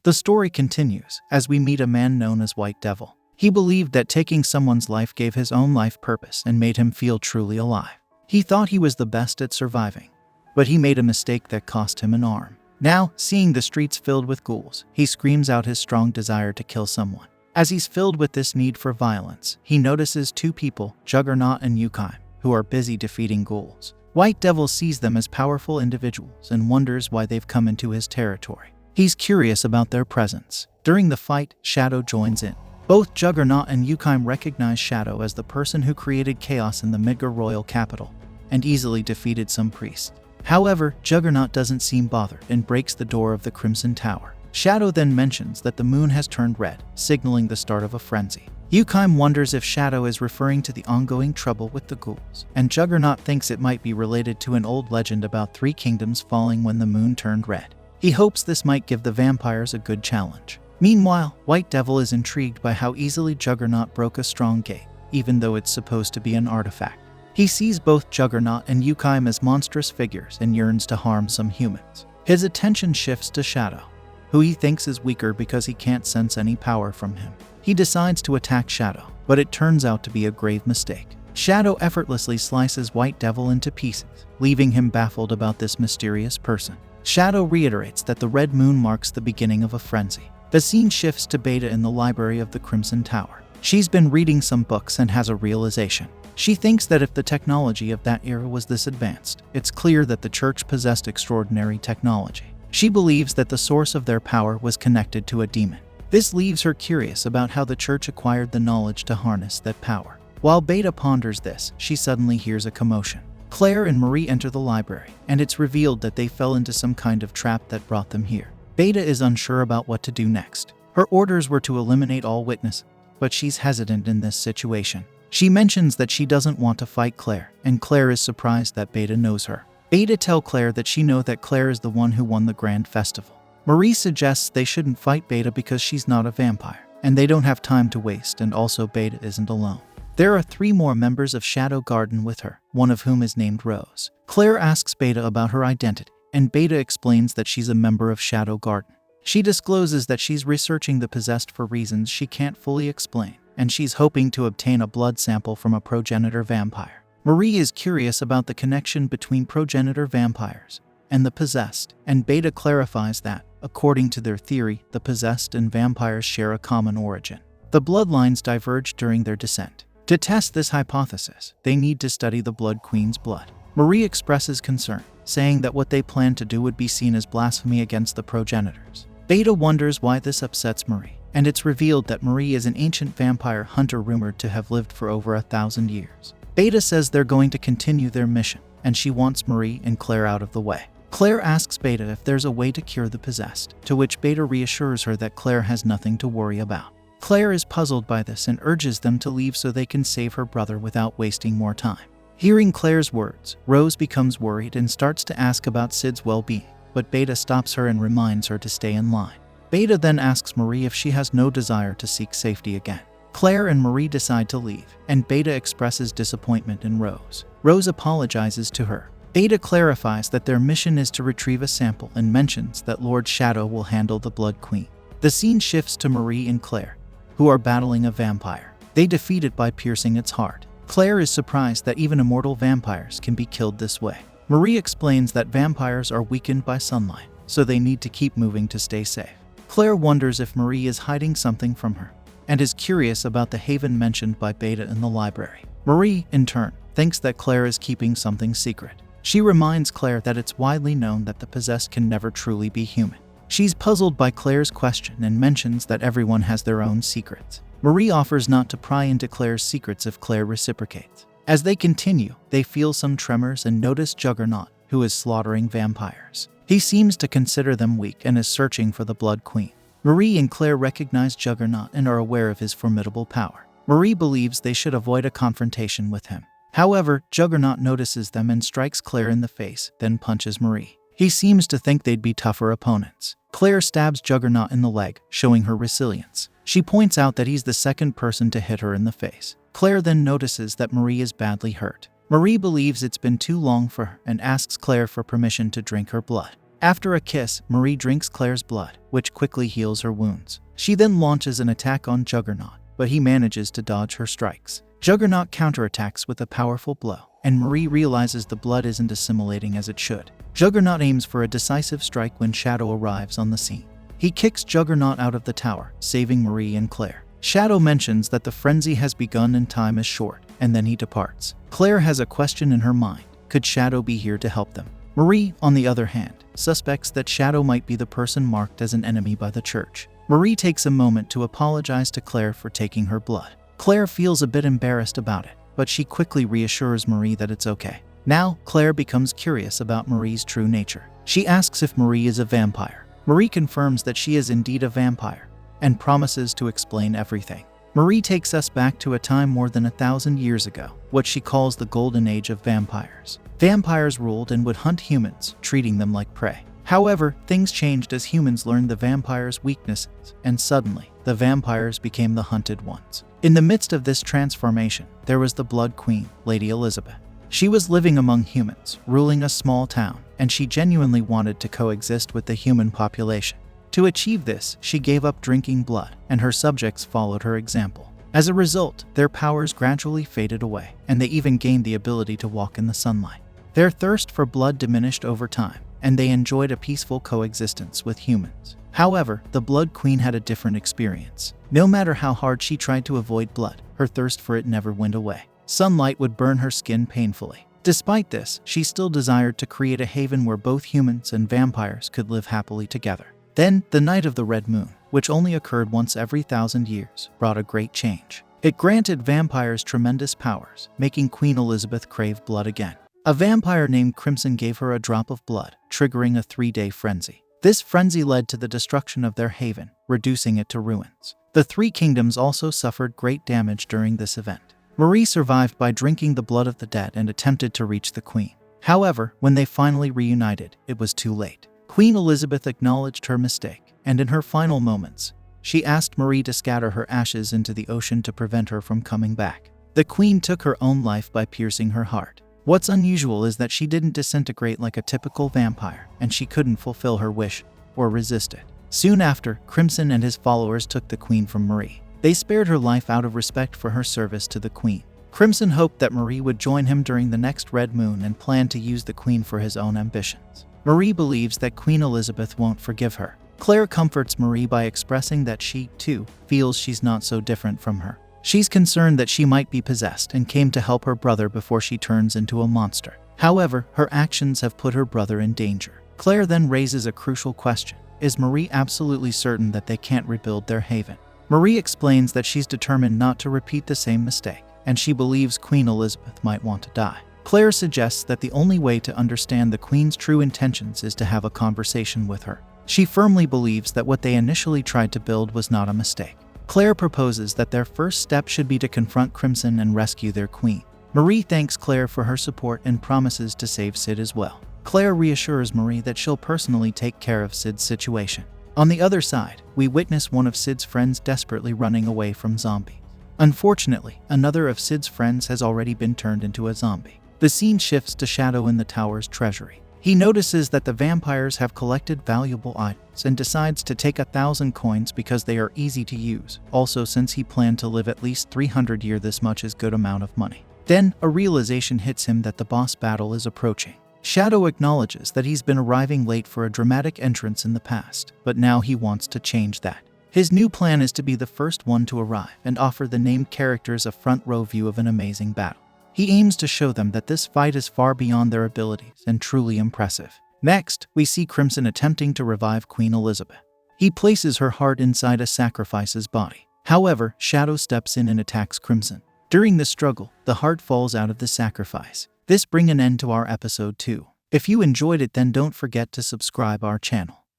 The story continues as we meet a man known as White Devil. He believed that taking someone's life gave his own life purpose and made him feel truly alive. He thought he was the best at surviving, but he made a mistake that cost him an arm. Now, seeing the streets filled with ghouls, he screams out his strong desire to kill someone. As he's filled with this need for violence, he notices two people, Juggernaut and Yukime, who are busy defeating ghouls. White Devil sees them as powerful individuals and wonders why they've come into his territory. He's curious about their presence. During the fight, Shadow joins in. Both Juggernaut and Yukime recognize Shadow as the person who created chaos in the Midgar royal capital and easily defeated some priests. However, Juggernaut doesn't seem bothered and breaks the door of the Crimson Tower. Shadow then mentions that the moon has turned red, signaling the start of a frenzy. Yukime wonders if Shadow is referring to the ongoing trouble with the ghouls, and Juggernaut thinks it might be related to an old legend about 3 kingdoms falling when the moon turned red. He hopes this might give the vampires a good challenge. Meanwhile, White Devil is intrigued by how easily Juggernaut broke a strong gate, even though it's supposed to be an artifact. He sees both Juggernaut and Yukime as monstrous figures and yearns to harm some humans. His attention shifts to Shadow, who he thinks is weaker because he can't sense any power from him. He decides to attack Shadow, but it turns out to be a grave mistake. Shadow effortlessly slices White Devil into pieces, leaving him baffled about this mysterious person. Shadow reiterates that the red moon marks the beginning of a frenzy. The scene shifts to Beta in the library of the Crimson Tower. She's been reading some books and has a realization. She thinks that if the technology of that era was this advanced, it's clear that the church possessed extraordinary technology. She believes that the source of their power was connected to a demon. This leaves her curious about how the church acquired the knowledge to harness that power. While Beta ponders this, she suddenly hears a commotion. Claire and Marie enter the library, and it's revealed that they fell into some kind of trap that brought them here. Beta is unsure about what to do next. Her orders were to eliminate all witnesses, but she's hesitant in this situation. She mentions that she doesn't want to fight Claire, and Claire is surprised that Beta knows her. Beta tells Claire that she knows that Claire is the one who won the grand festival. Marie suggests they shouldn't fight Beta because she's not a vampire, and they don't have time to waste, and also Beta isn't alone. There are 3 more members of Shadow Garden with her, one of whom is named Rose. Claire asks Beta about her identity, and Beta explains that she's a member of Shadow Garden. She discloses that she's researching the possessed for reasons she can't fully explain, and she's hoping to obtain a blood sample from a progenitor vampire. Marie is curious about the connection between progenitor vampires and the possessed, and Beta clarifies that, according to their theory, the possessed and vampires share a common origin. The bloodlines diverge during their descent. To test this hypothesis, they need to study the Blood Queen's blood. Marie expresses concern, saying that what they plan to do would be seen as blasphemy against the progenitors. Beta wonders why this upsets Marie, and it's revealed that Marie is an ancient vampire hunter rumored to have lived for over 1,000 years. Beta says they're going to continue their mission, and she wants Marie and Claire out of the way. Claire asks Beta if there's a way to cure the possessed, to which Beta reassures her that Claire has nothing to worry about. Claire is puzzled by this and urges them to leave so they can save her brother without wasting more time. Hearing Claire's words, Rose becomes worried and starts to ask about Sid's well-being, but Beta stops her and reminds her to stay in line. Beta then asks Marie if she has no desire to seek safety again. Claire and Marie decide to leave, and Beta expresses disappointment in Rose. Rose apologizes to her. Beta clarifies that their mission is to retrieve a sample and mentions that Lord Shadow will handle the Blood Queen. The scene shifts to Marie and Claire, who are battling a vampire. They defeat it by piercing its heart. Claire is surprised that even immortal vampires can be killed this way. Marie explains that vampires are weakened by sunlight, so they need to keep moving to stay safe. Claire wonders if Marie is hiding something from her, and is curious about the haven mentioned by Beta in the library. Marie, in turn, thinks that Claire is keeping something secret. She reminds Claire that it's widely known that the possessed can never truly be human. She's puzzled by Claire's question and mentions that everyone has their own secrets. Marie offers not to pry into Claire's secrets if Claire reciprocates. As they continue, they feel some tremors and notice Juggernaut, who is slaughtering vampires. He seems to consider them weak and is searching for the Blood Queen. Marie and Claire recognize Juggernaut and are aware of his formidable power. Marie believes they should avoid a confrontation with him. However, Juggernaut notices them and strikes Claire in the face, then punches Marie. He seems to think they'd be tougher opponents. Claire stabs Juggernaut in the leg, showing her resilience. She points out that he's the second person to hit her in the face. Claire then notices that Marie is badly hurt. Marie believes it's been too long for her and asks Claire for permission to drink her blood. After a kiss, Marie drinks Claire's blood, which quickly heals her wounds. She then launches an attack on Juggernaut, but he manages to dodge her strikes. Juggernaut counterattacks with a powerful blow, and Marie realizes the blood isn't assimilating as it should. Juggernaut aims for a decisive strike when Shadow arrives on the scene. He kicks Juggernaut out of the tower, saving Marie and Claire. Shadow mentions that the frenzy has begun and time is short, and then he departs. Claire has a question in her mind. Could Shadow be here to help them? Marie, on the other hand, suspects that Shadow might be the person marked as an enemy by the church. Marie takes a moment to apologize to Claire for taking her blood. Claire feels a bit embarrassed about it, but she quickly reassures Marie that it's okay. Now, Claire becomes curious about Marie's true nature. She asks if Marie is a vampire. Marie confirms that she is indeed a vampire, and promises to explain everything. Marie takes us back to a time more than 1,000 years ago, what she calls the Golden Age of Vampires. Vampires ruled and would hunt humans, treating them like prey. However, things changed as humans learned the vampires' weaknesses, and suddenly, the vampires became the hunted ones. In the midst of this transformation, there was the Blood Queen, Lady Elizabeth. She was living among humans, ruling a small town, and she genuinely wanted to coexist with the human population. To achieve this, she gave up drinking blood, and her subjects followed her example. As a result, their powers gradually faded away, and they even gained the ability to walk in the sunlight. Their thirst for blood diminished over time, and they enjoyed a peaceful coexistence with humans. However, the Blood Queen had a different experience. No matter how hard she tried to avoid blood, her thirst for it never went away. Sunlight would burn her skin painfully. Despite this, she still desired to create a haven where both humans and vampires could live happily together. Then, the Night of the Red Moon, which only occurred once every 1,000 years, brought a great change. It granted vampires tremendous powers, making Queen Elizabeth crave blood again. A vampire named Crimson gave her a drop of blood, triggering a 3-day frenzy. This frenzy led to the destruction of their haven, reducing it to ruins. The three kingdoms also suffered great damage during this event. Marie survived by drinking the blood of the dead and attempted to reach the queen. However, when they finally reunited, it was too late. Queen Elizabeth acknowledged her mistake, and in her final moments, she asked Marie to scatter her ashes into the ocean to prevent her from coming back. The queen took her own life by piercing her heart. What's unusual is that she didn't disintegrate like a typical vampire, and she couldn't fulfill her wish or resist it. Soon after, Crimson and his followers took the queen from Marie. They spared her life out of respect for her service to the queen. Crimson hoped that Marie would join him during the next red moon and planned to use the queen for his own ambitions. Marie believes that Queen Elizabeth won't forgive her. Claire comforts Marie by expressing that she, too, feels she's not so different from her. She's concerned that she might be possessed and came to help her brother before she turns into a monster. However, her actions have put her brother in danger. Claire then raises a crucial question. Is Marie absolutely certain that they can't rebuild their haven? Marie explains that she's determined not to repeat the same mistake, and she believes Queen Elizabeth might want to die. Claire suggests that the only way to understand the Queen's true intentions is to have a conversation with her. She firmly believes that what they initially tried to build was not a mistake. Claire proposes that their first step should be to confront Crimson and rescue their queen. Marie thanks Claire for her support and promises to save Sid as well. Claire reassures Marie that she'll personally take care of Sid's situation. On the other side, we witness one of Sid's friends desperately running away from zombies. Unfortunately, another of Sid's friends has already been turned into a zombie. The scene shifts to Shadow in the tower's treasury. He notices that the vampires have collected valuable items and decides to take 1,000 coins because they are easy to use. Also, since he planned to live at least 300 years, this much is good amount of money. Then, a realization hits him that the boss battle is approaching. Shadow acknowledges that he's been arriving late for a dramatic entrance in the past, but now he wants to change that. His new plan is to be the first one to arrive and offer the named characters a front-row view of an amazing battle. He aims to show them that this fight is far beyond their abilities and truly impressive. Next, we see Crimson attempting to revive Queen Elizabeth. He places her heart inside a sacrifice's body. However, Shadow steps in and attacks Crimson. During the struggle, the heart falls out of the sacrifice. This brings an end to our episode 2. If you enjoyed it, then don't forget to subscribe our channel.